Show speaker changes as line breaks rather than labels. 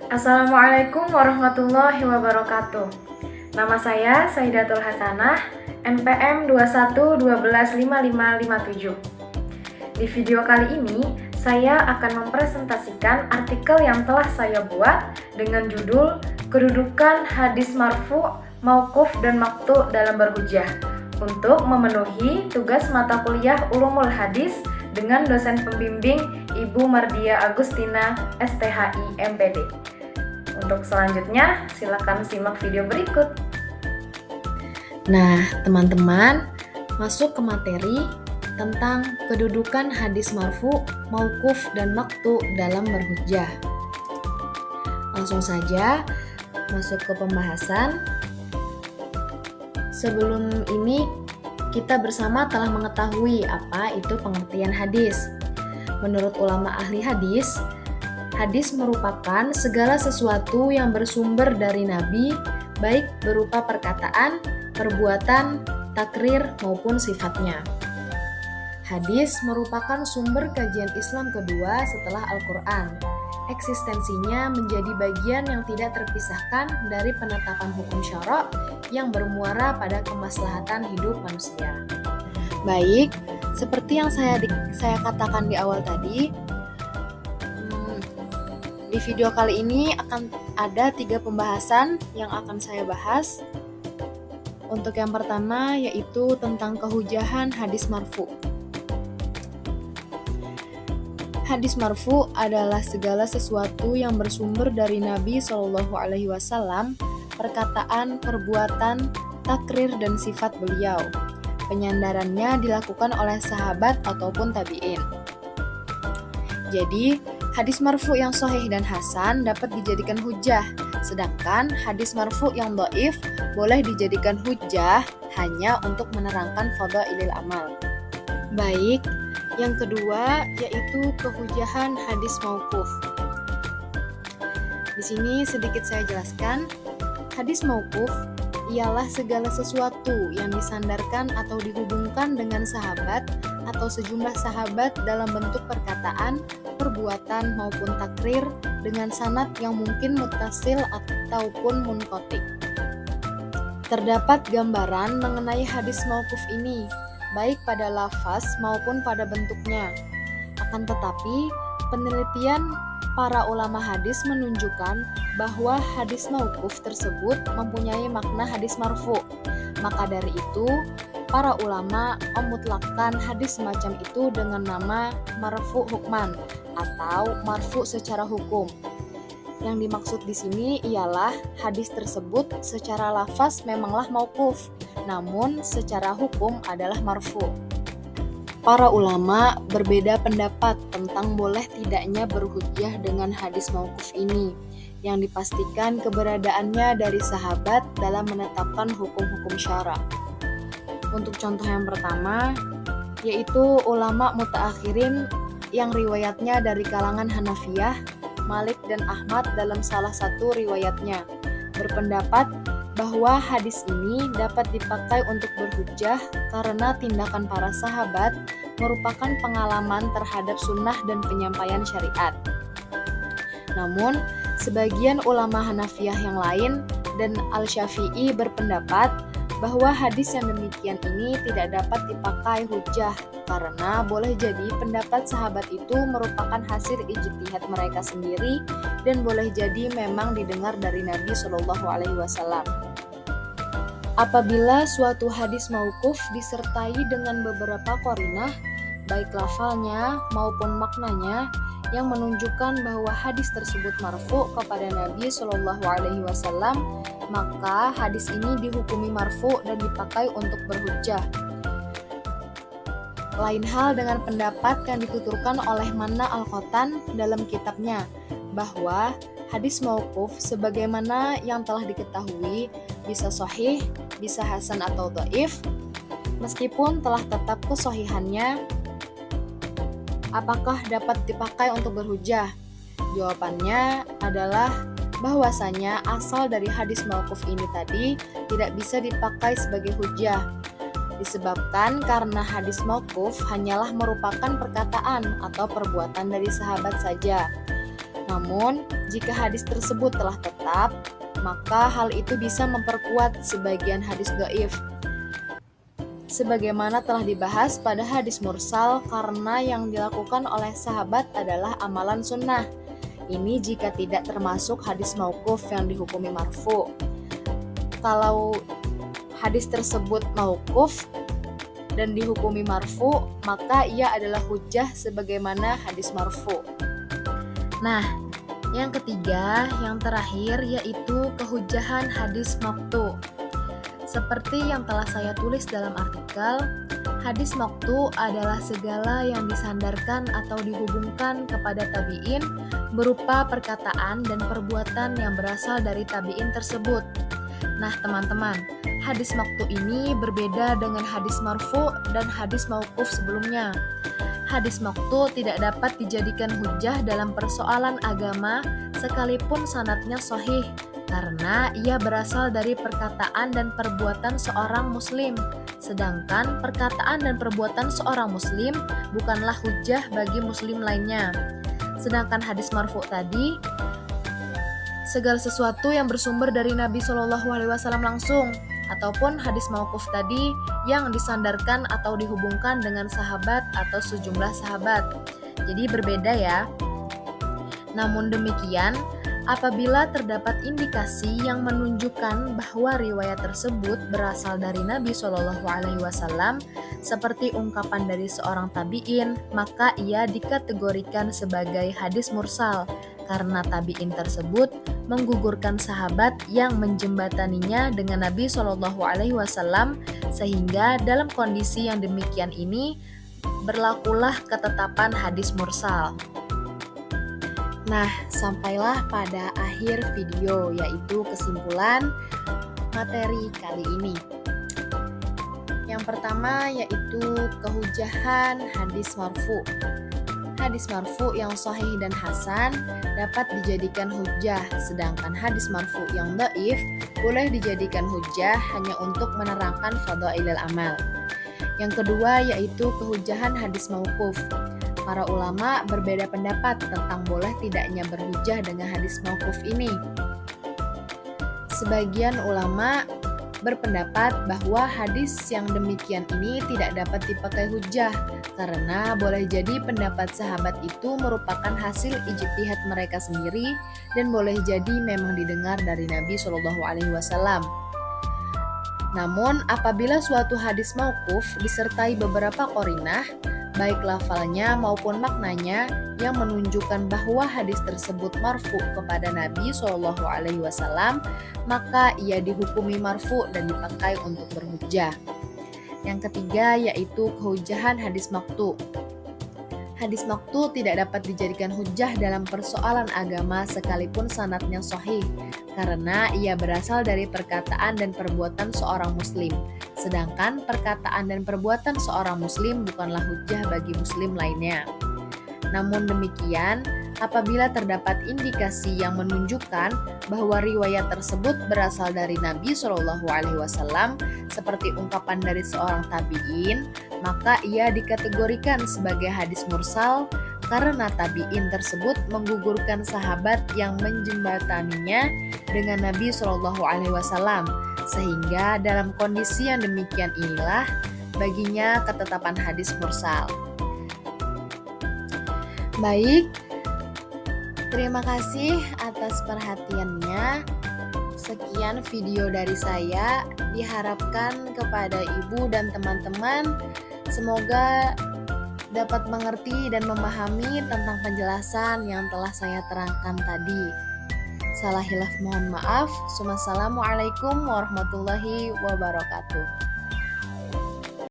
Assalamualaikum warahmatullahi wabarakatuh. Nama saya Saidatul Hasanah, NPM 21125557. Di video kali ini, saya akan mempresentasikan artikel yang telah saya buat dengan judul Kedudukan Hadis Marfu', Mauquf dan Maqtu' dalam berhujjah untuk memenuhi tugas mata kuliah Ulumul Hadis dengan dosen pembimbing Ibu Mardia Agustina, STHI, MPD. Untuk selanjutnya, silakan simak video berikut.
Nah, teman-teman, masuk ke materi tentang kedudukan hadis marfu', mauquf, dan maqtu' dalam berhujjah. Langsung saja masuk ke pembahasan. Sebelum ini, kita bersama telah mengetahui apa itu pengertian hadis. Menurut ulama ahli hadis, hadis merupakan segala sesuatu yang bersumber dari Nabi, baik berupa perkataan, perbuatan, takrir, maupun sifatnya. Hadis merupakan sumber kajian Islam kedua setelah Al-Quran. Eksistensinya menjadi bagian yang tidak terpisahkan dari penetapan hukum syara' yang bermuara pada kemaslahatan hidup manusia. Baik, seperti yang saya katakan di awal tadi, di video kali ini akan ada 3 pembahasan yang akan saya bahas. Untuk yang pertama yaitu tentang kehujahan hadis marfu'. Hadis marfu' adalah segala sesuatu yang bersumber dari Nabi SAW, perkataan, perbuatan, takrir, dan sifat beliau. Penyandarannya dilakukan oleh sahabat ataupun tabi'in. Jadi, hadis marfu' yang sahih dan hasan dapat dijadikan hujjah, sedangkan hadis marfu' yang dhaif boleh dijadikan hujjah hanya untuk menerangkan fadhailil amal. Baik, yang kedua yaitu kehujahan hadis mauquf. Di sini sedikit saya jelaskan. Hadis mauquf ialah segala sesuatu yang disandarkan atau dihubungkan dengan sahabat atau sejumlah sahabat dalam bentuk perkataan, perbuatan maupun takrir dengan sanad yang mungkin muttasil ataupun munqati'. Terdapat gambaran mengenai hadis mauquf ini, baik pada lafaz maupun pada bentuknya. Akan tetapi, penelitian para ulama hadis menunjukkan bahwa hadis mauquf tersebut mempunyai makna hadis marfu'. Maka dari itu, para ulama memutlakkan hadis semacam itu dengan nama marfu' hukman atau marfu' secara hukum. Yang dimaksud di sini ialah hadis tersebut secara lafaz memanglah mauquf, namun secara hukum adalah marfu'. Para ulama berbeda pendapat tentang boleh tidaknya berhujjah dengan hadis mauquf ini, yang dipastikan keberadaannya dari sahabat dalam menetapkan hukum-hukum syara'. Untuk contoh yang pertama, yaitu ulama mutaakhirin yang riwayatnya dari kalangan Hanafiyah, Malik dan Ahmad dalam salah satu riwayatnya berpendapat bahwa hadis ini dapat dipakai untuk berhujjah karena tindakan para sahabat merupakan pengalaman terhadap sunnah dan penyampaian syariat. Namun, sebagian ulama Hanafiyah yang lain dan Al-Syafi'i berpendapat bahwa hadis yang demikian ini tidak dapat dipakai hujjah karena boleh jadi pendapat sahabat itu merupakan hasil ijtihad mereka sendiri dan boleh jadi memang didengar dari Nabi SAW. Apabila suatu hadis mauquf disertai dengan beberapa qarinah, baik lafalnya maupun maknanya, yang menunjukkan bahwa hadis tersebut marfu' kepada Nabi SAW, maka hadis ini dihukumi marfu' dan dipakai untuk berhujjah. Lain hal dengan pendapat yang dituturkan oleh Manna Al-Qattan dalam kitabnya, bahwa hadis mauquf sebagaimana yang telah diketahui bisa sahih, bisa hasan atau dhaif. Meskipun telah tetap kesahihannya, apakah dapat dipakai untuk berhujjah? Jawabannya adalah bahwasanya asal dari hadis mauquf ini tadi tidak bisa dipakai sebagai hujjah. Disebabkan karena hadis mauquf hanyalah merupakan perkataan atau perbuatan dari sahabat saja. Namun, jika hadis tersebut telah tetap, maka hal itu bisa memperkuat sebagian hadis dhaif. Sebagaimana telah dibahas pada hadis mursal, karena yang dilakukan oleh sahabat adalah amalan sunnah. Ini jika tidak termasuk hadis mauquf yang dihukumi marfu. Kalau hadis tersebut mauquf dan dihukumi marfu, maka ia adalah hujjah sebagaimana hadis marfu. Nah, yang ketiga, yang terakhir yaitu kehujahan hadis maqtu. Seperti yang telah saya tulis dalam artikel, hadis maqtu adalah segala yang disandarkan atau dihubungkan kepada tabi'in berupa perkataan dan perbuatan yang berasal dari tabi'in tersebut. Nah, teman-teman, hadis maqtu ini berbeda dengan hadis marfu dan hadis mauquf sebelumnya. Hadis maqtu tidak dapat dijadikan hujjah dalam persoalan agama sekalipun sanadnya sahih, karena ia berasal dari perkataan dan perbuatan seorang muslim. Sedangkan perkataan dan perbuatan seorang muslim bukanlah hujjah bagi muslim lainnya. Sedangkan hadis marfu tadi, segala sesuatu yang bersumber dari Nabi SAW langsung, ataupun hadis mauquf tadi yang disandarkan atau dihubungkan dengan sahabat atau sejumlah sahabat. Jadi berbeda ya. Namun demikian, apabila terdapat indikasi yang menunjukkan bahwa riwayat tersebut berasal dari Nabi SAW, seperti ungkapan dari seorang tabi'in, maka ia dikategorikan sebagai hadis mursal, karena tabi'in tersebut menggugurkan sahabat yang menjembataninya dengan Nabi SAW, sehingga dalam kondisi yang demikian ini berlakulah ketetapan hadis mursal. Nah, sampailah pada akhir video, yaitu kesimpulan materi kali ini. Yang pertama yaitu kehujahan hadis marfu. Hadis marfu yang sahih dan hasan dapat dijadikan hujjah, sedangkan hadis marfu yang dhaif boleh dijadikan hujjah hanya untuk menerangkan fadhailul amal. Yang kedua yaitu kehujahan hadis mauquf. Para ulama berbeda pendapat tentang boleh tidaknya berhujjah dengan hadis mauquf ini. Sebagian ulama berpendapat bahwa hadis yang demikian ini tidak dapat dipakai hujjah, karena boleh jadi pendapat sahabat itu merupakan hasil ijtihad mereka sendiri dan boleh jadi memang didengar dari Nabi SAW. Namun apabila suatu hadis mauquf disertai beberapa qarinah, baik lafalnya maupun maknanya yang menunjukkan bahwa hadis tersebut marfu kepada Nabi SAW, maka ia dihukumi marfu dan dipakai untuk berhujjah. Yang ketiga yaitu kehujahan hadis maqtu. Hadis maqtu tidak dapat dijadikan hujjah dalam persoalan agama sekalipun sanadnya sahih, karena ia berasal dari perkataan dan perbuatan seorang muslim. Sedangkan perkataan dan perbuatan seorang muslim bukanlah hujjah bagi muslim lainnya. Namun demikian, apabila terdapat indikasi yang menunjukkan bahwa riwayat tersebut berasal dari Nabi SAW, seperti ungkapan dari seorang tabi'in, maka ia dikategorikan sebagai hadis mursal karena tabi'in tersebut menggugurkan sahabat yang menjembataninya dengan Nabi SAW, sehingga dalam kondisi yang demikian inilah baginya ketetapan hadis mursal. Baik, terima kasih atas perhatiannya. Sekian video dari saya, diharapkan kepada ibu dan teman-teman semoga dapat mengerti dan memahami tentang penjelasan yang telah saya terangkan tadi. Salah hilaf mohon maaf. Wassalamualaikum warahmatullahi wabarakatuh.